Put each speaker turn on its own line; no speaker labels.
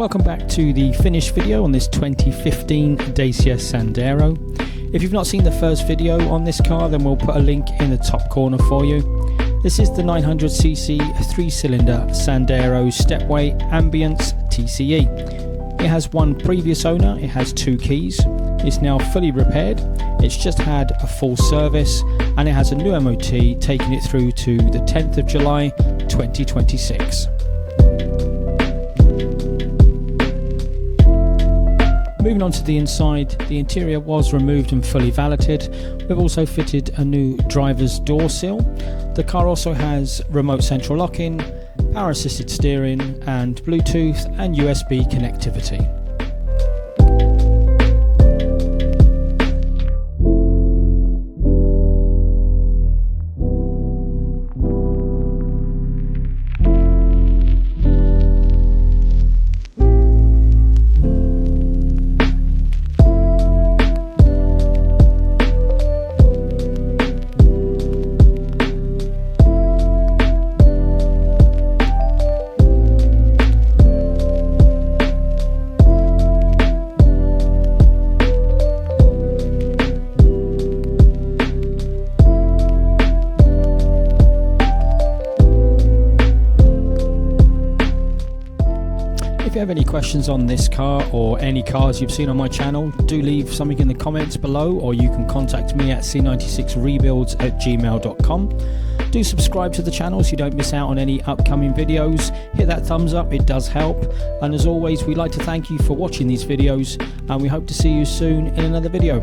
Welcome back to the finished video on this 2015 Dacia Sandero. If you've not seen the first video on this car, then we'll put a link in the top corner for you. This is the 900cc 3-cylinder Sandero Stepway Ambiance TCE. It has one previous owner, it has 2 keys, it's now fully repaired, it's just had a full service, and it has a new MOT taking it through to the 10th of July 2026. Moving on to the inside, the interior was removed and fully valeted. We've also fitted a new driver's door sill. The car also has remote central locking, power assisted steering, and Bluetooth and USB connectivity. If you have any questions on this car or any cars you've seen on my channel, do leave something in the comments below, or you can contact me at c96rebuilds@gmail.com. Do subscribe to the channel so you don't miss out on any upcoming videos. Hit that thumbs up, it does help. And as always, we'd like to thank you for watching these videos, and we hope to see you soon in another video.